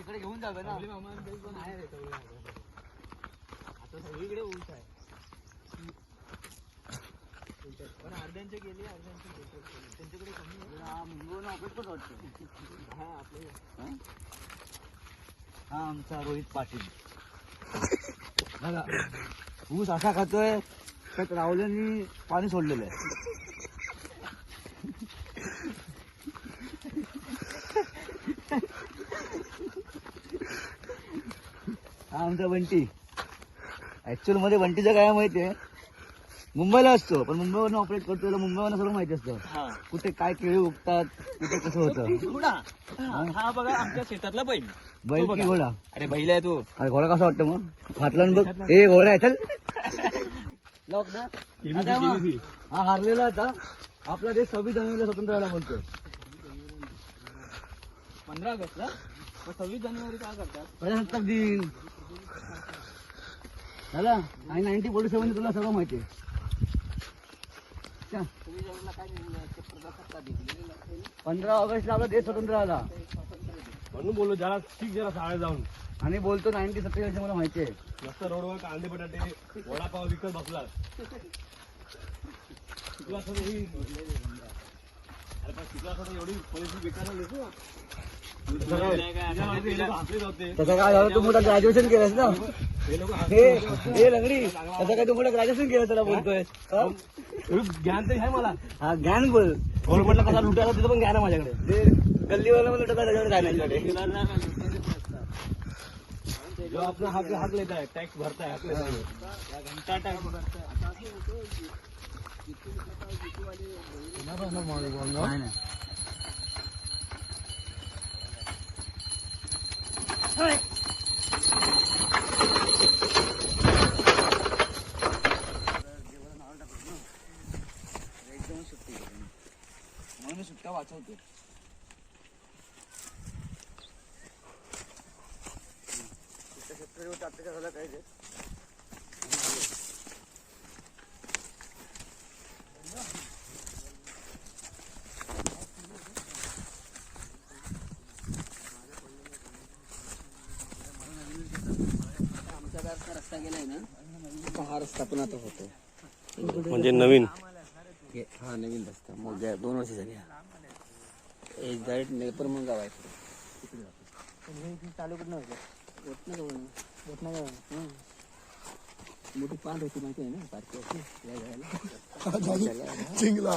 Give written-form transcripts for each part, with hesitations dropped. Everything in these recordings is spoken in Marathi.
तिकडे घेऊन जावे ना. आता सगळीकडे ऊस आहे. पण अर्ध्यांचे गेले त्यांच्याकडे कमी हा आमचा रोहित पाटील बघा ऊस असा खातोय त्यात रावल्यानी पाणी सोडलेलं आहे. हा आमचा बंटी. ऍक्च्युअल मध्ये बंटीचं काय माहितीये, मुंबईला असतो पण मुंबईवरून ऑपरेट करतो. मुंबईवरून सर्व माहिती असतं कुठे काय केळी उगतात, कुठे कसं होतं. हा बघा आमच्या शेतातला बैल. बैल की घोडा? अरे बैल आहे तू. अरे घोडा कसा वाटतं मग? फाटला बघ. ए घोडा आहे चल. हा हारलेला आता. आपला देश 26 जानेवारीला स्वतंत्र व्हायला बोलतोय. 15 ऑगस्टला 26 जानेवारी काय करतात? प्रजासत्ताक दिन झाला आणि 1947 तुला सगळं माहिती आहे. 15 ऑगस्टला आपला देश स्वतंत्र झाला म्हणून बोललो जरा ठीक जरा शाळेत जाऊन. आणि बोलतो 1947 मला माहिती आहे. मस्त रोडवर कांदे बटाटे वडापाव विकत बसला. शिकला असं एवढी परिस्थिती बेकार तसं काय झालं, तू मोठा ग्रॅज्युएशन केलंस ना. हे लंगडी तसं काय तू मोठं ग्रॅज्युएशन केलं त्याला बोलतोय. ज्ञान तर आहे मला. हा ज्ञान बोल. गव्हर्नमेंटला कसा लुटायला तिथं पण ज्ञान आहे माझ्याकडे. ते गल्लीवाला मला त्याच्याकडे काय नाही. जो आपला हक लेता है, टॅक्स भरताय हक लेता है. घंटा टॅक्स नाही नाही. एकदम सुट्टी म्हणून सुट्ट्या वाचवतो. शेतकरी अत्याचार झाला पाहिजे. आमचा रस्ता गेलाय ना, हा रस्ता पण आता होतो म्हणजे नवीन. हा नवीन रस्ता मग 2 वर्ष झाली. एक डायरेक्ट नेपर मग गाव आहे चालू कुठं मोठी पान होती माहिती आहे ना पार्टी चिंगला.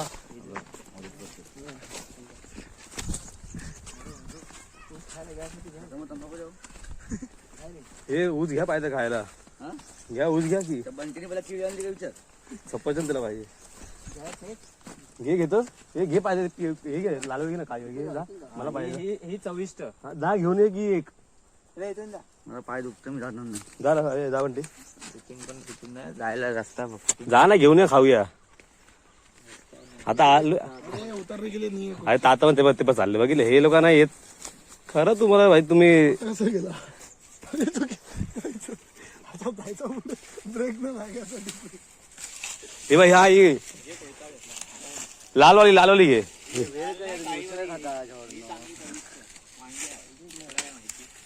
हे ऊस घ्या पाहिजे खायला. घ्या ऊस घ्या की. बंटीने मला केळी आणली का विचार. सफरचंद त्याला पाहिजे. घे घेतो. हे घे पाहिजे. हे घे लाल घे ना काय घे जा. मला पाहिजे ही 24. जा घेऊन ये की एक. मला पाय दुखतं मी जाणार नाही. जा ना जा म्हणते. जायला रस्ता जा ना घेऊन ये खाऊया. आता उतरले गेले नाही. अरे ताता म्हणते ते पण चालले बघितले हे लोक नाही येत. खरं तुम्हाला भाई तुम्ही ब्रेक हे भाई हा ये लालवाली घे.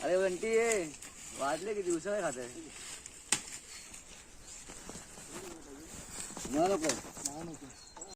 अरे बंटी वाजले किती दिवसा खात आहे. नको